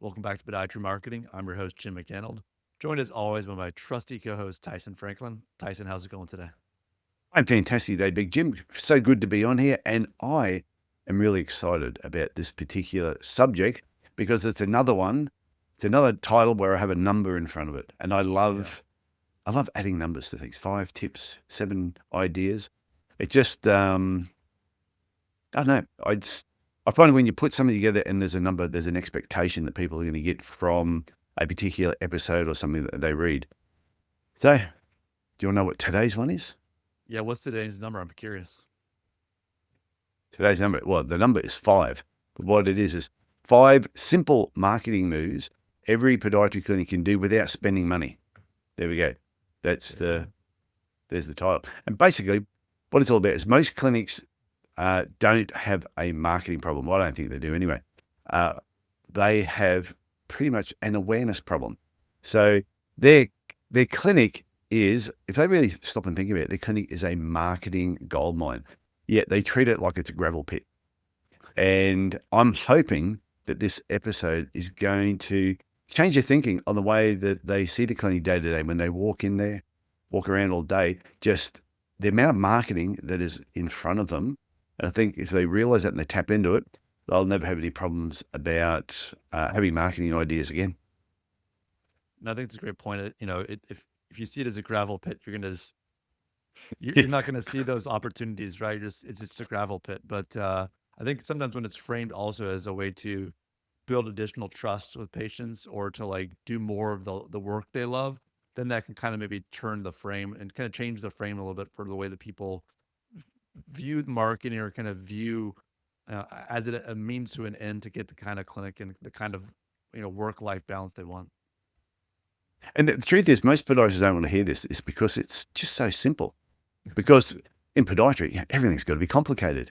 Welcome back to Podiatry Marketing. I'm your host, Jim McDannald. Joined as always by my trusty co-host, Tyson Franklin. Tyson, how's it going today? I'm fantastic today, Big Jim. So good to be on here. And I am really excited about this particular subject because it's another one. It's another title where I have a number in front of it. And I Yeah. love adding numbers to things. 5 tips, 7 ideas. It just, I don't know. I find when you put something together and there's a number, there's an expectation that people are going to get from a particular episode or something that they read. So, do you want to know what today's one is? Yeah, what's today's number? I'm curious. Today's number, well, the number is 5. But what it is 5 simple marketing moves every podiatry clinic can do without spending money. There we go. There's the title. And basically, what it's all about is most clinics don't have a marketing problem. Well, I don't think they do anyway. They have pretty much an awareness problem. So their clinic is, if they really stop and think about it, their clinic is a marketing goldmine. Yet they treat it like it's a gravel pit. And I'm hoping that this episode is going to change their thinking on the way that they see the clinic day to day. When they walk in there, walk around all day, just the amount of marketing that is in front of them. And I think if they realize that and they tap into it, they'll never have any problems about having marketing ideas again. And I think it's a great point. If you see it as a gravel pit, you're not going to see those opportunities, right? It's just a gravel pit. But I think sometimes when it's framed also as a way to build additional trust with patients or to like do more of the work they love, then that can kind of maybe turn the frame and kind of change the frame a little bit for the way that people view marketing or kind of view as a means to an end to get the kind of clinic and the kind of work life balance they want. And the truth is, most podiatrists don't want to hear this. It's because it's just so simple. Because in podiatry, everything's got to be complicated.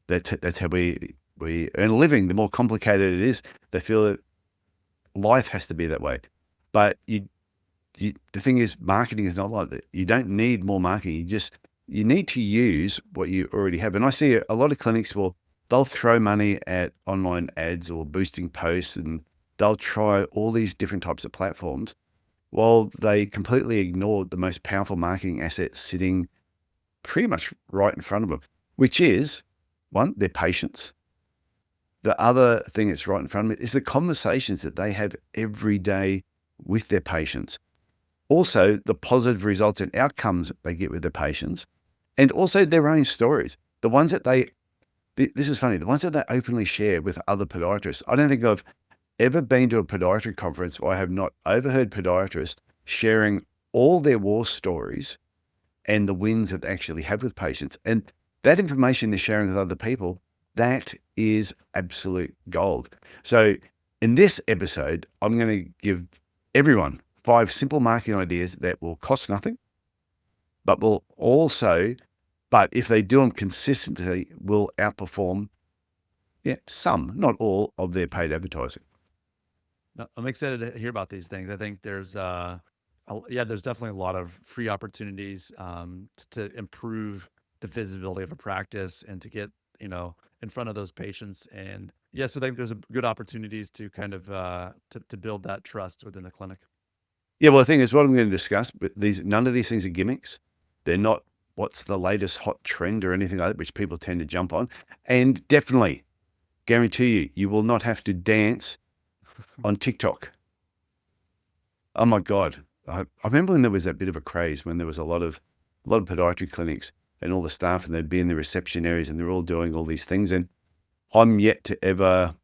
That's how we earn a living. The more complicated it is, they feel that life has to be that way. But the thing is, marketing is not like that. You don't need more marketing. You need to use what you already have. And I see a lot of clinics they'll throw money at online ads or boosting posts, and they'll try all these different types of platforms while they completely ignore the most powerful marketing asset sitting pretty much right in front of them, which is one, their patients. The other thing that's right in front of them is the conversations that they have every day with their patients. Also, the positive results and outcomes they get with their patients, and also their own stories. The ones that this is funny, the ones that they openly share with other podiatrists. I don't think I've ever been to a podiatry conference where I have not overheard podiatrists sharing all their war stories and the wins that they actually have with patients. And that information they're sharing with other people, that is absolute gold. So in this episode, I'm going to give everyone 5 simple marketing ideas that will cost nothing, but if they do them consistently, will outperform, some, not all, of their paid advertising. No, I'm excited to hear about these things. I think there's definitely a lot of free opportunities to improve the visibility of a practice and to get in front of those patients. And yes, I think there's good opportunities to kind of to build that trust within the clinic. Yeah, well, the thing is, what I'm going to discuss, but none of these things are gimmicks. They're not what's the latest hot trend or anything like that, which people tend to jump on. And definitely, guarantee you will not have to dance on TikTok. Oh my God. I remember when there was that bit of a craze when there was a lot of podiatry clinics and all the staff, and they'd be in the reception areas and they're all doing all these things. And I'm yet to ever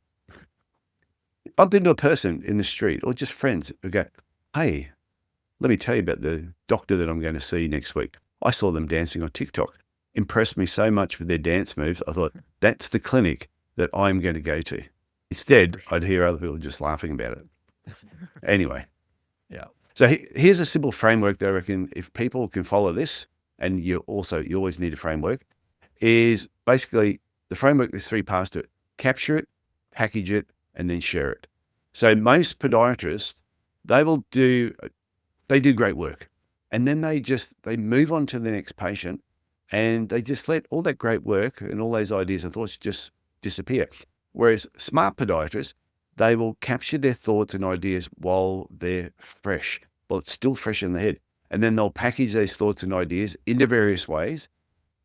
bump into a person in the street or just friends who go, "Hey, let me tell you about the doctor that I'm going to see next week. I saw them dancing on TikTok. Impressed me so much with their dance moves. I thought, that's the clinic that I'm going to go to." Instead, I'd hear other people just laughing about it. Anyway, Yeah. so here's a simple framework that I reckon if people can follow this, and you always need a framework, is basically the framework, there's 3 parts to it: capture it, package it, and then share it. So most podiatrists, they do great work, and then they move on to the next patient, and they just let all that great work and all those ideas and thoughts just disappear. Whereas smart podiatrists, they will capture their thoughts and ideas while they're fresh, while it's still fresh in the head. And then they'll package those thoughts and ideas into various ways,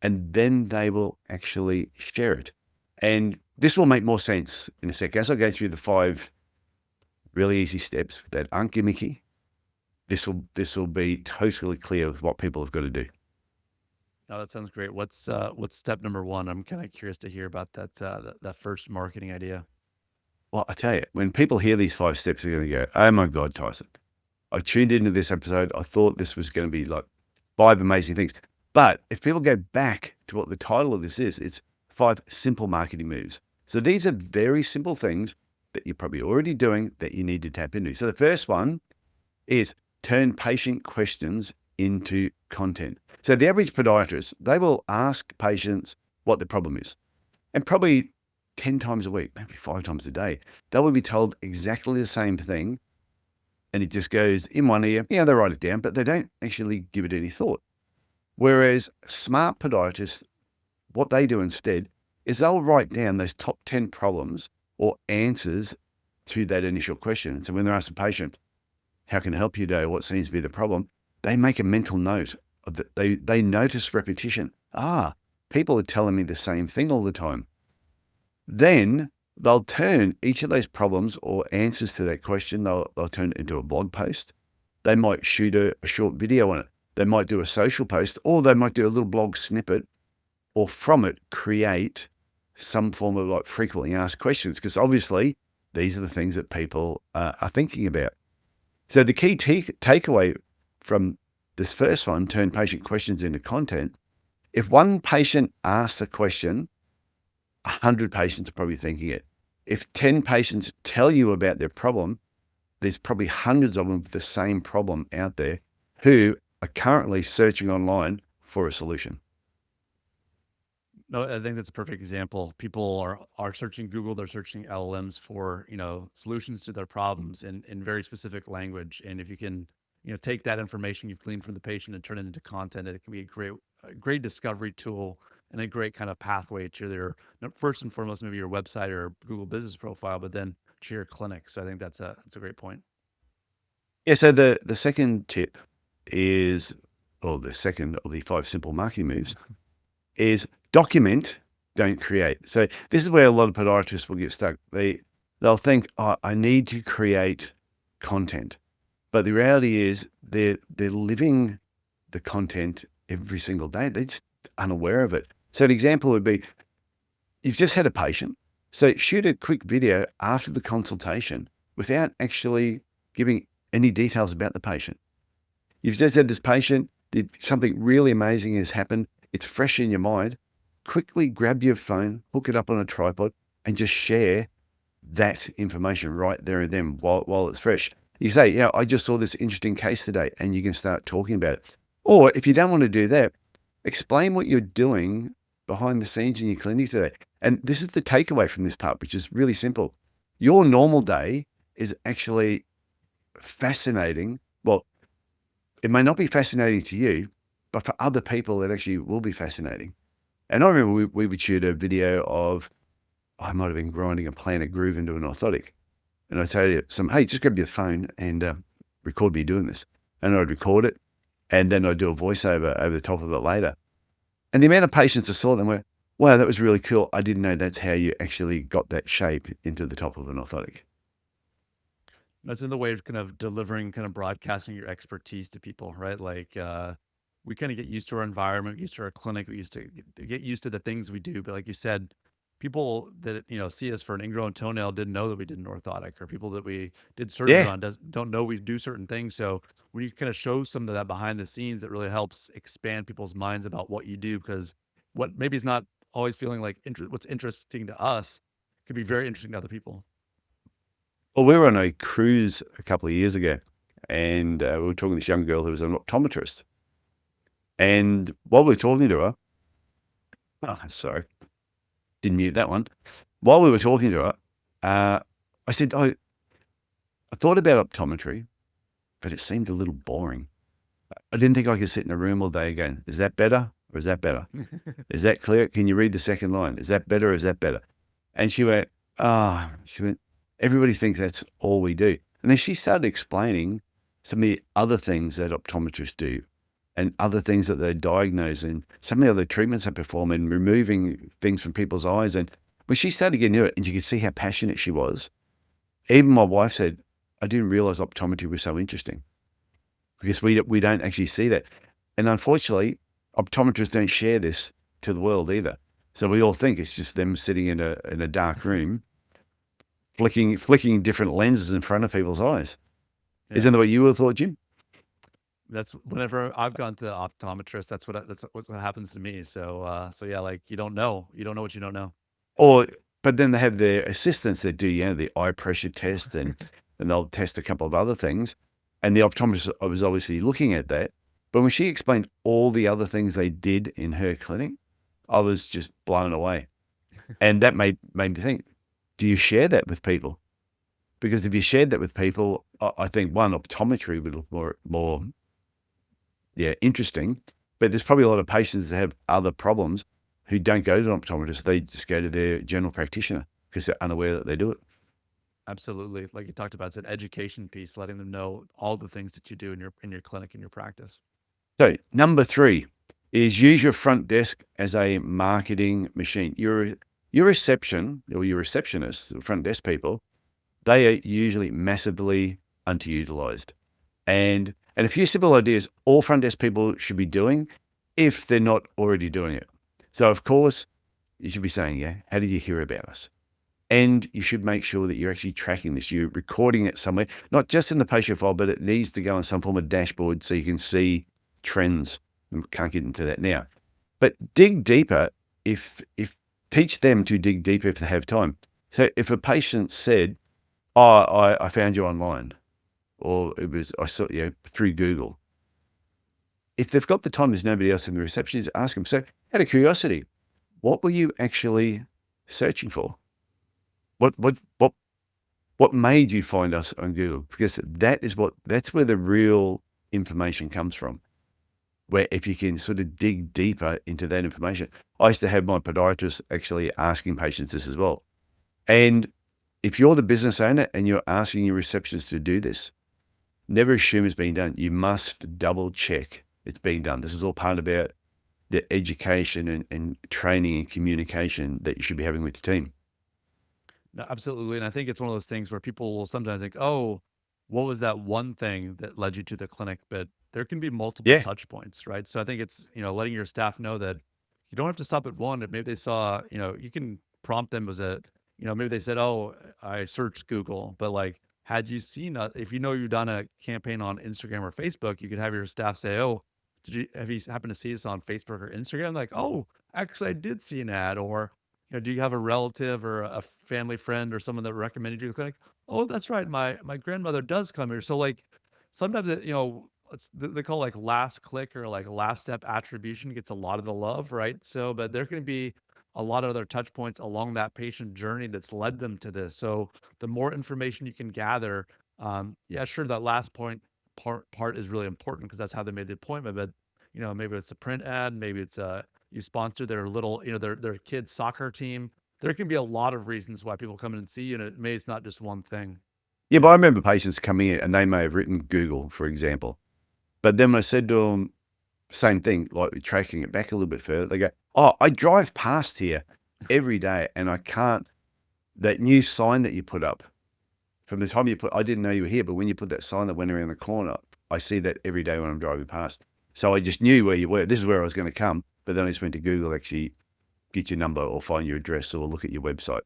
and then they will actually share it. And this will make more sense in a sec. As I go through the 5 really easy steps that aren't gimmicky, this will be totally clear with what people have got to do. Oh, that sounds great. What's step number 1? I'm kind of curious to hear about that first marketing idea. Well, I tell you, when people hear these 5 steps, they're going to go, "Oh my God, Tyson. I tuned into this episode. I thought this was going to be like 5 amazing things." But if people go back to what the title of this is, it's 5 simple marketing moves. So these are very simple things that you're probably already doing that you need to tap into. So the first one is turn patient questions into content. So the average podiatrist, they will ask patients what the problem is. And probably 10 times a week, maybe 5 times a day, they will be told exactly the same thing. And it just goes in one ear. Yeah, they write it down, but they don't actually give it any thought. Whereas smart podiatrists, what they do instead is they'll write down those top 10 problems or answers to that initial question. So when they're asked a patient, "How can I help you today? What seems to be the problem?" They make a mental note of that. They notice repetition. People are telling me the same thing all the time. Then they'll turn each of those problems or answers to that question, they'll turn it into a blog post. They might shoot a short video on it. They might do a social post, or they might do a little blog snippet, or from it create some form of like frequently asked questions, because obviously these are the things that people are thinking about. So the key takeaway from this first one, turn patient questions into content. If one patient asks a question, 100 patients are probably thinking it. If 10 patients tell you about their problem, there's probably hundreds of them with the same problem out there who are currently searching online for a solution. No, I think that's a perfect example. People are searching Google, they're searching LLMs for, solutions to their problems in very specific language. And if you can, take that information you've gleaned from the patient and turn it into content, it can be a great discovery tool and a great kind of pathway to their, first and foremost, maybe your website or Google business profile, but then to your clinic. So I think that's a great point. Yeah. So the second tip is, or the second of the 5 simple marketing moves is document, don't create. So this is where a lot of podiatrists will get stuck. They'll think, I need to create content. But the reality is they're living the content every single day. They're just unaware of it. So an example would be, you've just had a patient. So shoot a quick video after the consultation without actually giving any details about the patient. You've just had this patient, something really amazing has happened. It's fresh in your mind. Quickly grab your phone, hook it up on a tripod, and just share that information right there and then while it's fresh. You say, "Yeah, I just saw this interesting case today," and you can start talking about it. Or if you don't want to do that, explain what you're doing behind the scenes in your clinic today. And this is the takeaway from this part, which is really simple. Your normal day is actually fascinating. Well, it may not be fascinating to you, but for other people, it actually will be fascinating. And I remember we would shoot a video of, I might have been grinding a planar groove into an orthotic. And I'd say to some, "Hey, just grab your phone and record me doing this." And I'd record it, and then I'd do a voiceover over the top of it later. And the amount of patients I saw them were, "Wow, that was really cool. I didn't know that's how you actually got that shape into the top of an orthotic." That's another way of kind of delivering, kind of broadcasting your expertise to people, right? Like we kind of get used to our environment, used to our clinic, we used to get used to the things we do. But like you said, people that see us for an ingrown toenail didn't know that we did an orthotic, or people that we did surgery Yeah. on don't know we do certain things. So when you kind of show some of that behind the scenes, it really helps expand people's minds about what you do, because what maybe is not always feeling like what's interesting to us could be very interesting to other people. Well, we were on a cruise a couple of years ago, and we were talking to this young girl who was an optometrist. And while we were talking to her, sorry, didn't mute that one. While we were talking to her, I said, I thought about optometry, but it seemed a little boring. I didn't think I could sit in a room all day again. Is that better or is that better? Is that clear? Can you read the second line? Is that better or is that better? And she went, Everybody thinks that's all we do. And then she started explaining some of the other things that optometrists do and other things that they diagnose and some of the other treatments they perform and removing things from people's eyes. And when she started getting into it and you could see how passionate she was, even my wife said, I didn't realize optometry was so interesting because we don't actually see that. And unfortunately, optometrists don't share this to the world either. So we all think it's just them sitting in a dark room, flicking different lenses in front of people's eyes. Yeah. Isn't that what you would have thought, Jim? That's whenever I've gone to the optometrist, that's what happens to me. So yeah, like you don't know what you don't know. Or, but then they have their assistants that do, the eye pressure test and they'll test a couple of other things. And the optometrist was obviously looking at that. But when she explained all the other things they did in her clinic, I was just blown away. And that made me think, do you share that with people? Because if you shared that with people, I think one, optometry would look more interesting. But there's probably a lot of patients that have other problems who don't go to an optometrist. They just go to their general practitioner because they're unaware that they do it. Absolutely. Like you talked about, it's an education piece, letting them know all the things that you do in your clinic, in your practice. So number 3 is use your front desk as a marketing machine. Your reception or your receptionists, front desk people, they are usually massively underutilized. And a few simple ideas all front desk people should be doing if they're not already doing it. So of course, you should be saying, how did you hear about us? And you should make sure that you're actually tracking this. You're recording it somewhere, not just in the patient file, but it needs to go on some form of dashboard so you can see trends. We can't get into that now. But dig deeper if teach them to dig deeper if they have time. So if a patient said, I found you online, or I saw you through Google. If they've got the time, there's nobody else in the reception, just ask them. So out of curiosity, what were you actually searching for? What made you find us on Google? Because that's where the real information comes from. Where if you can sort of dig deeper into that information, I used to have my podiatrist actually asking patients this as well. And if you're the business owner and you're asking your receptionists to do this, never assume it's being done. You must double check it's being done. This is all part about the education and training and communication that you should be having with your team. No, absolutely. And I think it's one of those things where people will sometimes think, oh, what was that one thing that led you to the clinic? But there can be multiple Yeah. touch points, right? So I think it's, letting your staff know that you don't have to stop at one. If maybe they saw, you can prompt them as maybe they said, oh, I searched Google, but like, had you seen, if you've done a campaign on Instagram or Facebook, you could have your staff say, oh, have you happened to see this on Facebook or Instagram? Like, oh, actually I did see an ad. Or, do you have a relative or a family friend or someone that recommended you to the clinic? Oh, that's right. My grandmother does come here. So like sometimes they call like last click or like last step attribution gets a lot of the love, right? So, but there can be a lot of other touch points along that patient journey that's led them to this. So the more information you can gather, yeah, sure, that last part is really important because that's how they made the appointment. But maybe it's a print ad, maybe it's you sponsor their little, their kids' soccer team. There can be a lot of reasons why people come in and see you, and it's not just one thing. Yeah, but I remember patients coming in and they may have written Google, for example. But then when I said to them, same thing, like tracking it back a little bit further, they go, oh, I drive past here every day and I can't, that new sign that you put up, from the time I didn't know you were here, but when you put that sign that went around the corner, I see that every day when I'm driving past. So I just knew where you were. This is where I was going to come. But then I just went to Google, actually get your number or find your address or look at your website.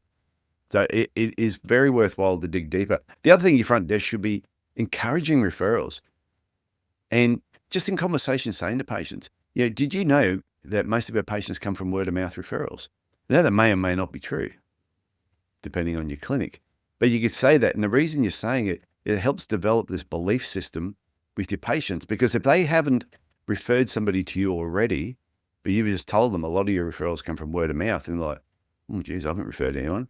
So it is very worthwhile to dig deeper. The other thing your front desk should be encouraging referrals. And just in conversation saying to patients, did you know that most of our patients come from word of mouth referrals? Now that may or may not be true, depending on your clinic. But you could say that. And the reason you're saying it, it helps develop this belief system with your patients, because if they haven't referred somebody to you already, but you've just told them a lot of your referrals come from word of mouth, and they're like, oh, geez, I haven't referred anyone.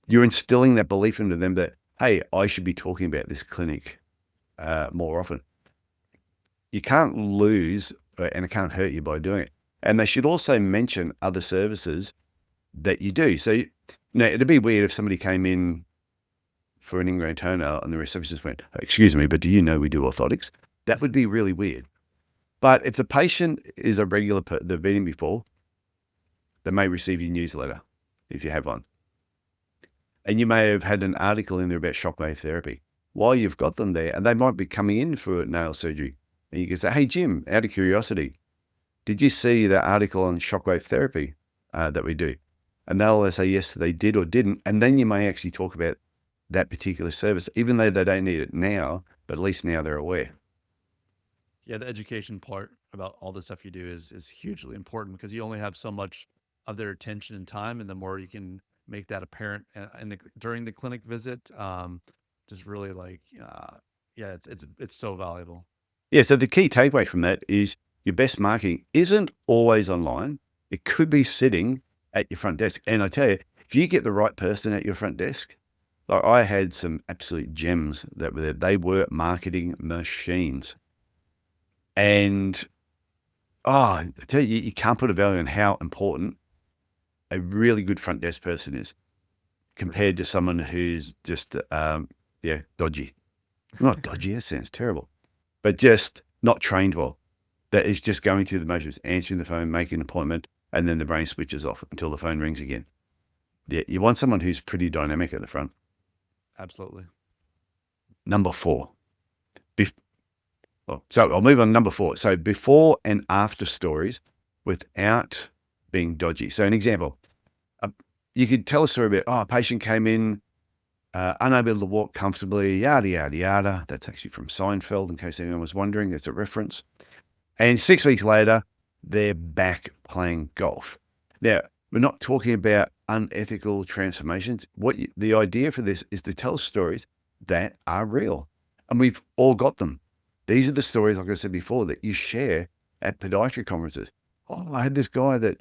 You're instilling that belief into them that, hey, I should be talking about this clinic more often. You can't lose, and it can't hurt you by doing it. And they should also mention other services that you do. So, it'd be weird if somebody came in for an ingrown toenail and the receptionist went, "Excuse me, but do you know we do orthotics?" That would be really weird. But if the patient is a regular, they've been in before, they may receive your newsletter if you have one. And you may have had an article in there about shockwave therapy. While you've got them there, and they might be coming in for nail surgery, and you can say, "Hey, Jim, out of curiosity, did you see the article on shockwave therapy that we do?" And they'll say yes, they did or didn't. And then you may actually talk about that particular service, even though they don't need it now, but at least now they're aware. Yeah, the education part about all the stuff you do is hugely important because you only have so much of their attention and time, and the more you can make that apparent during the clinic visit, just really yeah, it's so valuable. Yeah, so the key takeaway from that is your best marketing isn't always online. It could be sitting at your front desk. And I tell you, if you get the right person at your front desk, like I had some absolute gems that were there. They were marketing machines. And I tell you, you can't put a value on how important a really good front desk person is compared to someone who's just, dodgy. Not dodgy, that sounds terrible, but just not trained well. That is just going through the motions, answering the phone, making an appointment, and then the brain switches off until the phone rings again. Yeah, you want someone who's pretty dynamic at the front. Absolutely. Number 4. So I'll move on to number 4. So before and after stories without being dodgy. So an example, you could tell a story about, a patient came in, unable to walk comfortably, yada, yada, yada. That's actually from Seinfeld, in case anyone was wondering. That's a reference. And 6 weeks later, they're back playing golf. Now, we're not talking about unethical transformations. The idea for this is to tell stories that are real. And we've all got them. These are the stories, like I said before, that you share at podiatry conferences. I had this guy that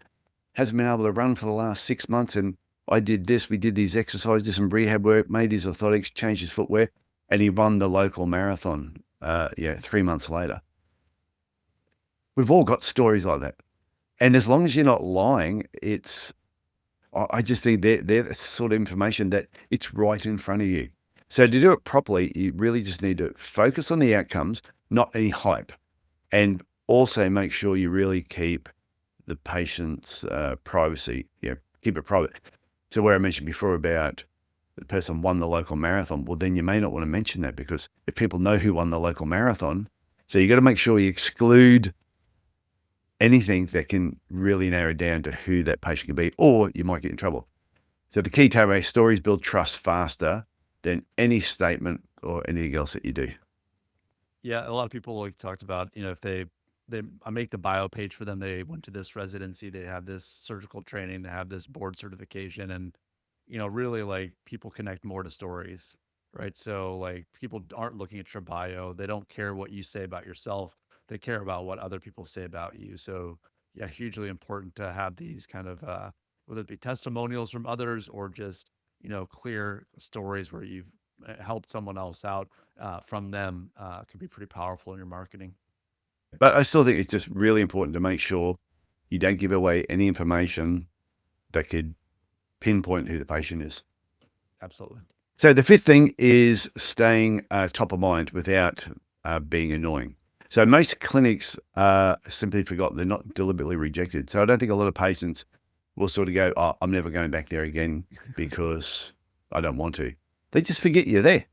hasn't been able to run for the last 6 months, and I did this, we did these exercises, did some rehab work, made these orthotics, changed his footwear, and he won the local marathon 3 months later. We've all got stories like that. And as long as you're not lying, I just think they're the sort of information that it's right in front of you. So to do it properly, you really just need to focus on the outcomes, not any hype. And also make sure you really keep the patient's privacy, keep it private. So where I mentioned before about the person won the local marathon, well, then you may not want to mention that, because if people know who won the local marathon, so you got to make sure you exclude anything that can really narrow down to who that patient could be, or you might get in trouble. So the key takeaway: stories build trust faster than any statement or anything else that you do. Yeah, a lot of people talked about, if I make the bio page for them, they went to this residency, they have this surgical training, they have this board certification, and really people connect more to stories, right? So people aren't looking at your bio, they don't care what you say about yourself, they care about what other people say about you. So yeah, hugely important to have these kind of whether it be testimonials from others or just clear stories where you've helped someone else out from them can be pretty powerful in your marketing. But I still think it's just really important to make sure you don't give away any information that could pinpoint who the patient is. Absolutely. So the 5th thing is staying top of mind without being annoying. So most clinics are simply forgotten. They're not deliberately rejected. So I don't think a lot of patients will sort of go, I'm never going back there again because I don't want to. They just forget you're there.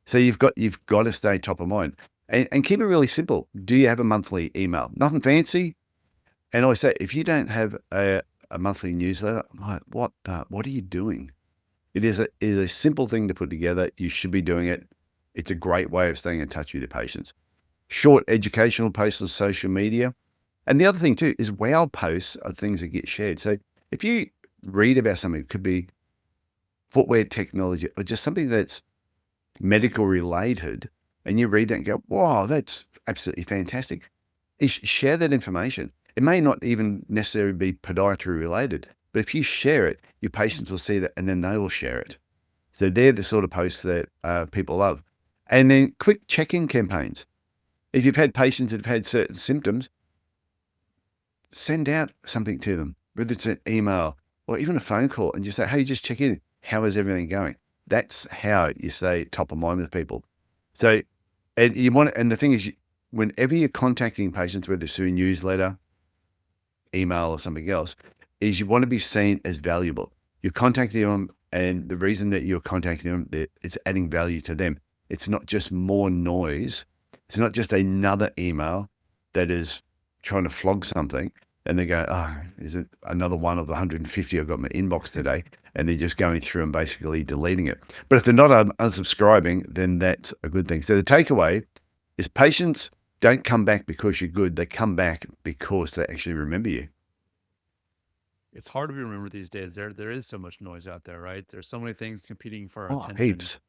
So you've got to stay top of mind and keep it really simple. Do you have a monthly email? Nothing fancy. And I say, if you don't have a monthly newsletter, I'm like, what are you doing? It is a simple thing to put together. You should be doing it. It's a great way of staying in touch with your patients. Short educational posts on social media. And the other thing too is wow posts are things that get shared. So if you read about something, it could be footwear technology or just something that's medical related, and you read that and go, wow, that's absolutely fantastic. Share that information. It may not even necessarily be podiatry related, but if you share it, your patients will see that and then they will share it. So they're the sort of posts that people love. And then quick check-in campaigns. If you've had patients that have had certain symptoms, send out something to them, whether it's an email or even a phone call, and just say, hey, just check in. How is everything going? That's how you stay top of mind with people. So, and the thing is, whenever you're contacting patients, whether it's through a newsletter, email, or something else, is you want to be seen as valuable. You're contacting them, and the reason that you're contacting them, it's adding value to them. It's not just more noise. It's not just another email that is trying to flog something, and they go, oh, is it another one of the 150 I've got in my inbox today? And they're just going through and basically deleting it. But if they're not unsubscribing, then that's a good thing. So the takeaway is patients don't come back because you're good. They come back because they actually remember you. It's hard to be remembered these days. There is so much noise out there, right? There's so many things competing for our Oh, attention. heaps.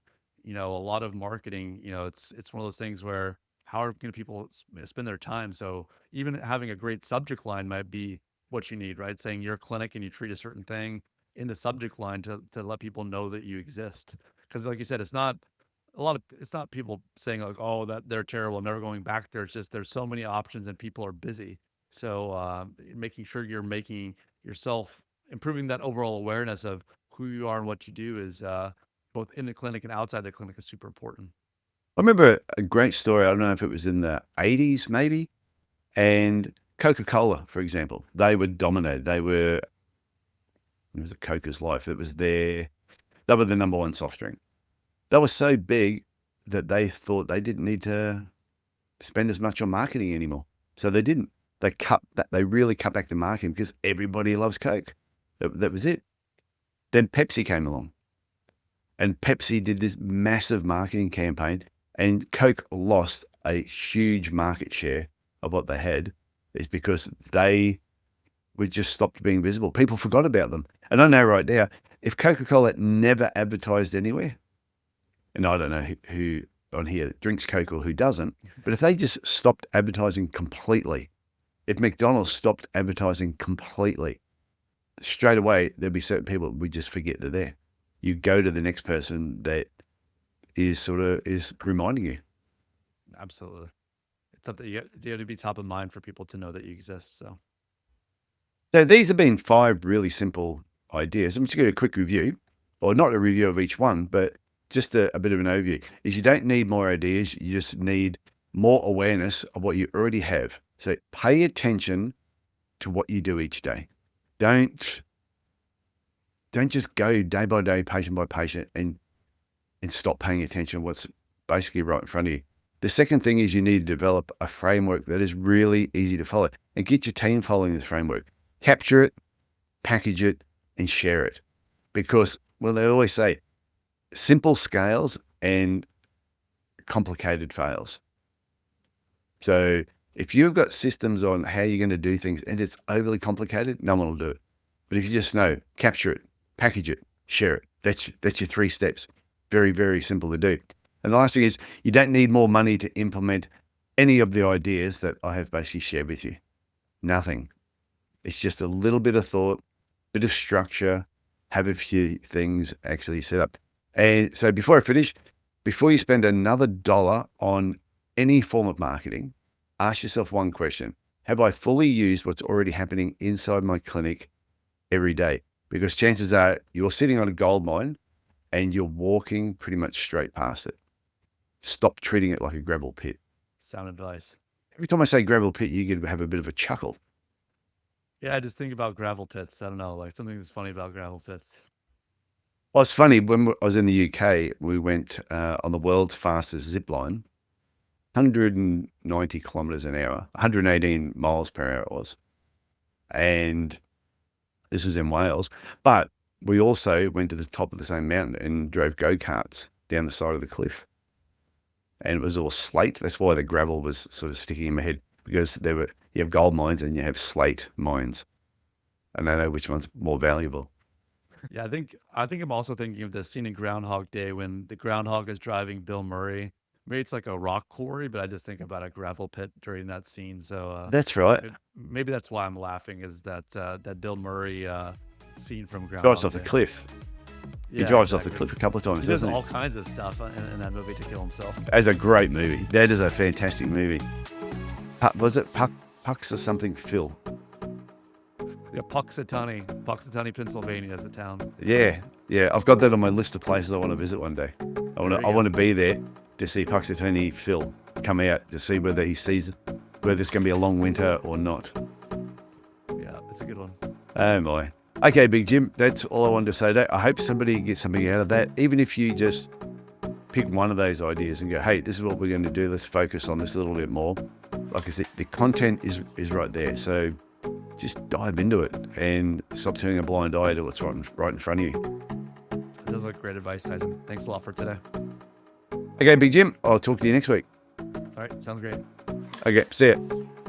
A lot of marketing, it's one of those things where how are going to people spend their time? So even having a great subject line might be what you need, right? Saying you're a clinic and you treat a certain thing in the subject line to let people know that you exist. Because like you said, it's not people saying like, oh, that they're terrible, I'm never going back there. It's just there's so many options and people are busy. So making sure you're making yourself improving that overall awareness of who you are and what you do is both in the clinic and outside the clinic is super important. I remember a great story. I don't know if it was in the 80s, maybe. And Coca-Cola, for example, they were dominated. It was a Coca's life. They were the number one soft drink. They were so big that they thought they didn't need to spend as much on marketing anymore. So they didn't. They really cut back the marketing because everybody loves Coke. That was it. Then Pepsi came along, and Pepsi did this massive marketing campaign, and Coke lost a huge market share of what they had. Is because they would just stopped being visible. People forgot about them. And I know right now, if Coca-Cola never advertised anywhere, and I don't know who on here drinks Coke or who doesn't, but if they just stopped advertising completely, if McDonald's stopped advertising completely, straight away, there'd be certain people we just forget they're there. You go to the next person that is reminding you. Absolutely. It's something you have to be top of mind for people to know that you exist. So these have been 5 really simple ideas. I'm just going to do a quick review, or not a review of each one, but just a bit of an overview. Is you don't need more ideas. You just need more awareness of what you already have. So pay attention to what you do each day. Don't just go day by day, patient by patient, and stop paying attention to what's basically right in front of you. The second thing is you need to develop a framework that is really easy to follow, and get your team following this framework. Capture it, package it, and share it. Because, well, they always say, simple scales and complicated fails. So if you've got systems on how you're going to do things and it's overly complicated, no one will do it. But if you just know, capture it, package it, share it, that's your 3 steps. Very, very simple to do. And the last thing is you don't need more money to implement any of the ideas that I have basically shared with you. Nothing. It's just a little bit of thought, bit of structure, have a few things actually set up. And so before I finish, before you spend another dollar on any form of marketing, ask yourself one question. Have I fully used what's already happening inside my clinic every day? Because chances are you're sitting on a gold mine and you're walking pretty much straight past it. Stop treating it like a gravel pit. sound advice. Every time I say gravel pit, you get to have a bit of a chuckle. Yeah, I just think about gravel pits. I don't know, like something that's funny about gravel pits. Well, it's funny, when I was in the UK, we went on the world's fastest zip line, 190 kilometers an hour, 118 miles per hour it was. And this was in Wales. But we also went to the top of the same mountain and drove go-karts down the side of the cliff. And it was all slate. That's why the gravel was sort of sticking in my head, because you have gold mines and you have slate mines. I don't know which one's more valuable. Yeah, I think I'm also thinking of the scene in Groundhog Day when the groundhog is driving Bill Murray. Maybe it's like a rock quarry, but I just think about a gravel pit during that scene. So That's right. maybe that's why I'm laughing, is that that Bill Murray scene from Drives Groundhog off the Day. cliff. He Yeah, drives off the exactly. cliff a couple of times, He does doesn't he? all kinds of stuff in that movie to kill himself. That's a great movie. That is a fantastic movie. Was it Pucks or something, Phil? Yeah, Puxatawny, Pennsylvania is a town. Yeah, I've got that on my list of places I want to visit one day. I There you want to go. be there to see Puxatawny Phil come out to see whether he sees whether it's going to be a long winter or not. Yeah, it's a good one. Oh my. Okay, Big Jim, that's all I wanted to say today. I hope somebody gets something out of that, even if you just pick one of those ideas and go, hey, this is what we're going to do. Let's focus on this a little bit more. Like I said, the content is right there. So just dive into it and stop turning a blind eye to what's right in front of you. That does look great advice, Tyson. Thanks a lot for today. Okay, Big Jim, I'll talk to you next week. All right, sounds great. Okay, see ya.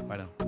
Bye now.